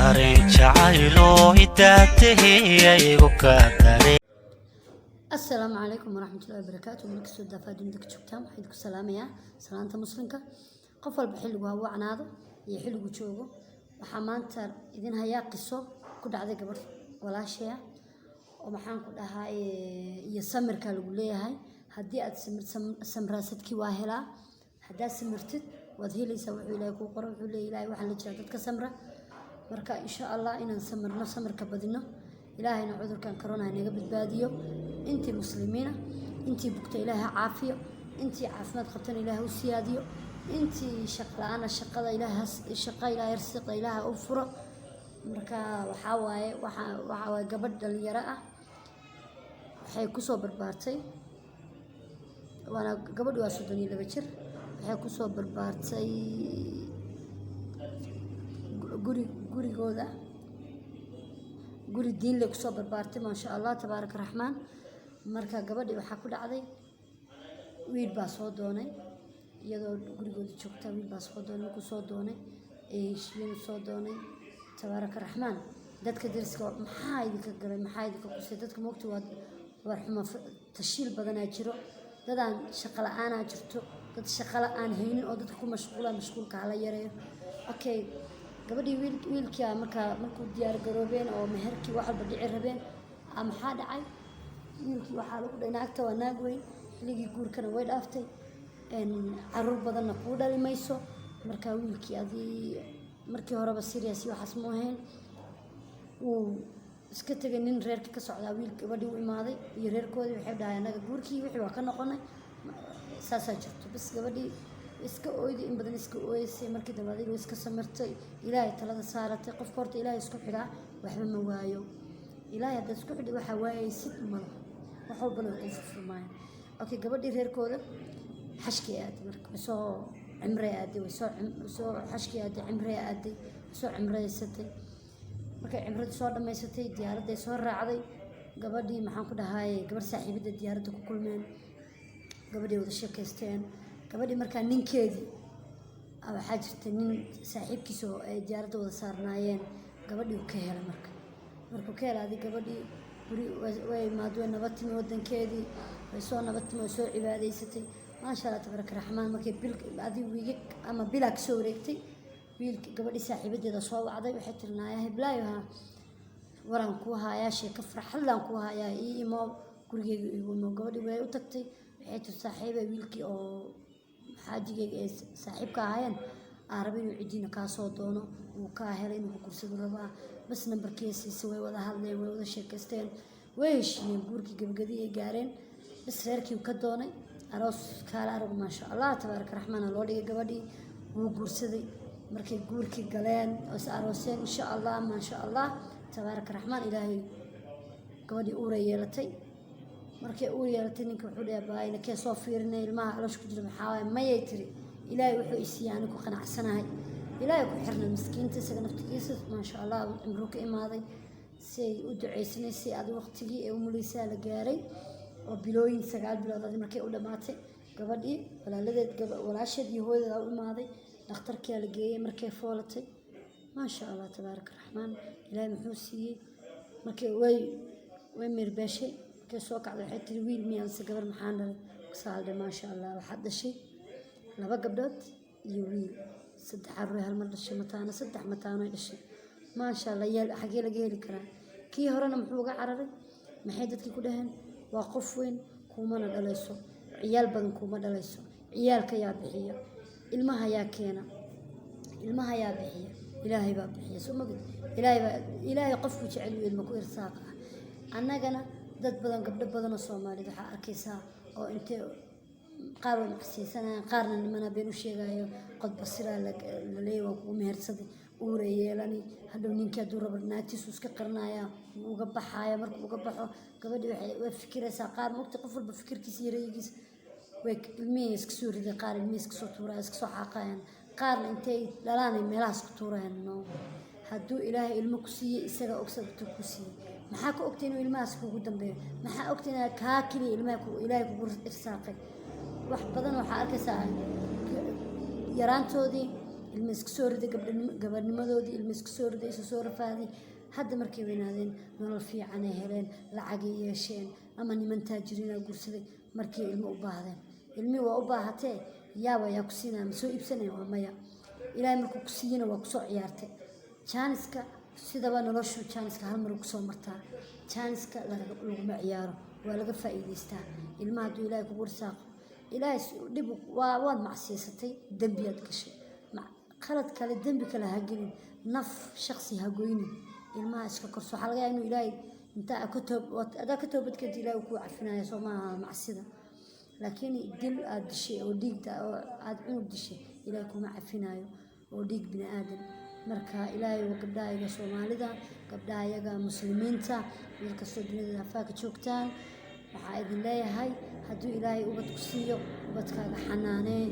dareen jacaylo idaatahaygu ka dareen. السلام عليكم ورحمة الله وبركاته. ملك السوداء فادون دك شبتام حيدك سلام يا سلامة مسلمك قفل بحلو هو عناده يحلو جوجو وحمان تر إذن هيا قصة كل عذا قبر ولا شيء ومحن كل هاي يسمر كالقولية هاي هدي سمراست كي واهلا هدا سمرتت وذي اللي يسوي إليك وقرب عليه إلهي وحنا جاتك سمرة مركا إن شاء الله إن نسمر كبدنا إلهي نعوذ كان كورونا هنا قبل باديو أنتي مسلمين أنتي بكت إلهي عافية أنتي عافمات خبتن إلهي وسياديو أنتي شقلانة الشقة إلهي الشقة إلهي رزق إلهي أوفر مركا وحاواي قبل اليراء حيكوسو بربارتي وأنا قبل واسودني لبشر حيكوسو بربارتي قوري قودا قولي الدين لك صبر بارتي ما شاء الله تبارك الرحمن مركا قبل وحكوا لعدي ويل باسو دوني يدو قولي قولي شوكتا ويل باسو دوني كوسو دوني ايش وين صو دوني تبارك الرحمن دتك درسك محايدك قبل محايدك كوسي دتك موقتي ورحمه تشيل بدنا جيرو ددان شقله انا جرتو دد شقله ان هينين او ددك مشغولك على يريو اوكي gabadhii wiilkii markuu diyaar garoobeen oo meherkii waxa badhici rabeen ama maxaa dhacay wiilkii waxa lagu dhaynaa agta waa naag weyn xilligii guurkana way dhaaftay caruur badanna ku dhali mayso marka wiilkii adii markii horeba serious waxaas ma ahayn uu iska tagay nin reerkii ka socdaa wiil gabadhii u imaaday iyo reerkoodii waxay dhahay anaga guurkii wixii waa ka noqonay saasa jirto bas gabadhii iska ooyday in badan iska ooysay markii dambe iska samirtay ilaahay talada saaratay qof horta ilaahay isku xidha waxba ma waayo ilaahay hadda isku xidhi waxa waayay sid malo wax walba loo furmaayo okay gabadhii reerkooda xashkii aad marka soo cimri aad soo xashkii aad cimri aad soo cimraysatay markay cimrada soo dhameysatay diyaaradda soo raacday gabadhii maxaan ku dhahay gabar saaxiibada diyaaradda ku kulmeen gabadhii wada sheekaysteen gabadhii markaa ninkeedii waxaa jirtay nin saaxiibkiisa oo ay diyaaradda wada saarnaayeen gabadhii uu ka helay markuu ka helaaday gabadhii guri way imaadeen nabad timi wadankeedii way soo nabad timi way soo cibaadaysatay maasha Allah tabaaraka raxmaan markay bil adii wiig ama bilaa ka soo wareegtay wiilka gabadhii saaxiibadeeda soo wacday waxay tirnaayeen hiblaayaha waran ku haayaa sheeka farxadlan ku haayaa imo gurigeega igu noo gabadhii way u tagtay waxay tir saaxiibay wiilkii oo xaajigeega ee saaxiibka ahaayeen arabin uu cidina ka soo doono uu ka helay inuu kursado rabaa bas nambarkiisa way wada hadleen way wada sheekaysteen way heshiiyeen guurkii gabadhii ay gaareen bas reerkii ka doonay aroos kala arag ma sha Allah tabaaraka raxmaan loo dhigay gabadhii uu guursaday markay guurkii galeen oo arooseen insha Allah ma sha Allah tabaaraka raxmaan ilaahay gabadhii uu yeelatay markay uu yeelatay ninka wuxuu dhaabay inay ka soo fiirinay ilmaha calosh ku jira maxaa mayay tiri ilaahay wuxuu isiiyay ku qanacsanahay ilaahay ku xirnaa miskiinta isaga naftigiisa ma sha Allah umru ka imaaday si u duceysnay si aad waqtigii ee umulaysa la gaaray oo bilooyin 9 bilood markay u dhamaatay gabadhii walaasheed iyo hooyada u imaaday dhakhtarkii la geeyay markay foolatay ma sha Allah tabaaraka raxmaan ilaahay muxuu siiyay markay way mirbaashay كسوق على حتى الويل ميان سجبر محانا صالح ما شاء الله وحد شيء لا بقبضت يويل سد حرة هالمرة الشمتانة سد حمتانة الشيء ما شاء الله يا حقي لقيه الكلام كي هرنا محوقة عربي محيدت كي كلهن واقفين كومنا دلسو عيال بدن كوما دلسو عيال كيا بحية المها يا كينا المها يا بحية إلهي باب بحية سو ما قلت إلهي قفوا تعلو المكو إرساقه أنا جنا dad badan gabdho badan oo Soomaaliyeed waxa arkaysaa oo intee qaar way xasiisanayaan qaarna nimana been u sheegayo qod basira la leeyo ku mehersaday uur yeelani hadhow ninka duu rabo naagtiisu iska qarnaya uga baxaya markuu uga baxo gabadhii waxay fikiraysaa qaar mugti qof walba fikirkiisa yareeyigiis way ilmihiisa iska soo riday qaar ilmihiisa iska soo tuuraya iska soo xaqayaan qaarna intay dhalaanay meelahaas ku tuurayaan hadduu ilaahay ilmo ku siiyay isaga ogsadto ku siiyay maxaa ka ogtay inuu ilmahaas kugu dambeeyo maxaa ogtay inaad kaa kaliya ilmaha ilaahay kugu irsaaqay wax badan waxaa arkaysaa yaraantoodii ilma iska soo riday gabadhnimadoodii ilma iska soo riday isa soo rafaaday hadda markay weynaadeen nolol fiican ay heleen lacagay yeesheen ama niman taajiriina guursaday markii ilmo u baahdeen ilmihii waa u baahatee yaaba yaa ku siinaya ma soo iibsanaya waa maya ilaahay markuu ku siiyana waa kusoo ciyaartay jaaniska sidaba noloshu jaaniska hal mar kusoo martaa jaaniska laguma ciyaaro waa laga faa'iidaystaa ilmaha hadduu ilaahay kugu risaaqo ilaahay dhib waad macsiisatay dembiyaad gashay qalad kale dembi kale ha gelin naf shaksi ha goynin ilmaha iska korso waxaa laga yaabaa inuu ilaahay intaa adaa ka toobadkeenta ilaahay kuu cafinaya soo maaha macsida laakiin dil aad dishay oo dhiigda oo aad cunug dishay ilaahay kuma cafinayo oo dhiig bini aadan marka ilaahay waa gabdhaha iyaga soomaalida gabdhaha iyaga muslimiinta meel kastoo dunida afaaka joogtaan waxaa idin leeyahay hadduu ilaahay ubad ku siiyo ubadkaaga xanaanee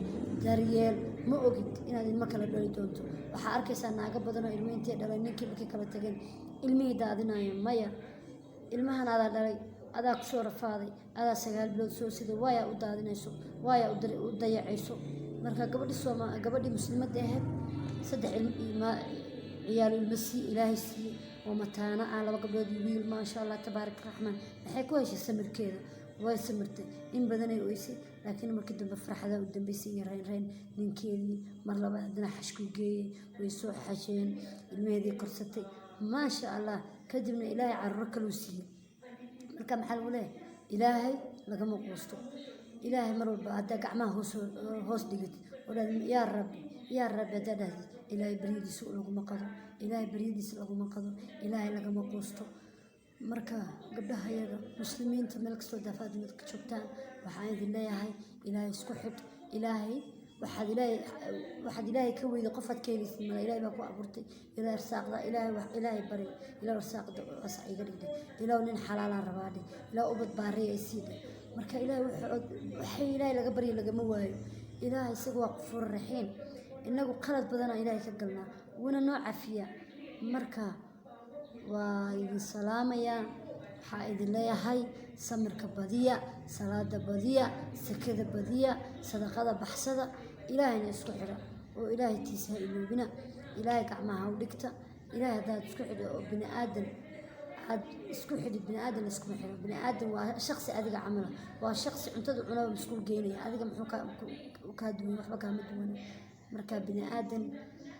daryeel ma ogid inaad ilmo kala dhali doonto waxaa arkaysaa naago badanoo ilmo intay dhalay ninkii markay kala tageen ilmihii daadinayo maya ilmahan adaa dhalay adaa kusoo rafaaday adaa 9 bilood soo siday waayaa u daadinayso waayaa u dayacayso marka gabadhii muslimadda ahayd 3 ciyaal ilmo sii ilaahay siiyey oo mataana ah 2 gabdhood wiil maasha allah tabaarak raxmaan waxay ku heshay samirkeeda way samirtay in badanay oysay laakiin markii dambe farxada u dambeysay iyo reyn ninkeedii mar labaad haddana xashku geeyey way soo xasheen ilmeheedii korsatay maasha allah kadibna ilaahay carruur kaluu siiyey marka maxaa lagu leeyahay ilaahay lagama quusto ilaahay mar walba haddaa gacmaha hoos dhigid oo yaa rabbi haddaa dhahdid ilaahay baryadiisa laguma qado ilaahay baryadiisa laguma qado ilaahay lagama quusto marka gabdhaha iyaga muslimiinta meel kastoo daafaadimad ka joogtaan waxaan idin leeyahay ilaahay isku xidh ilaahay waxaad ilaahay ka weyday qofaad ka helaysid mala ilaahay baa ku abuurtay ilaahay arsaaqda ilaahay bari ilaahay arsaaqda wasac iga dhigday ilaahu nin xalaalaan rabaa dhig ilaahu ubad baariya ay sii dhig marka ilaahay waxay ilaahay laga barya lagama waayo ilaahay isaga waa qafuur raxiim inagu qalad badanaa ilaahay ka galnaa wuuna noo cafiya marka waa idin salaamayaa waxaa idin leeyahay samirka badiya salaada badiya sakada badiya sadaqada baxsada ilaahayna isku xidha oo ilaahay tiisa ha iloobina ilaahay gacmaha u dhigta ilaahay haddaad isku xidho oo bini aadan aad isku xidhi bini aadan iskuma xidho bini aadan waa shaksi adiga camala waa shaksi cuntada cunaba maskuul geynaya adiga muxuu kaa duwan waxba kaama duwana marka bini aadan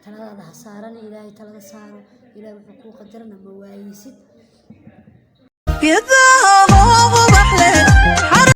taladaada ha saaran ilaahay talada saaro ilaahay wuxuu kuu qadarana ma waayeysid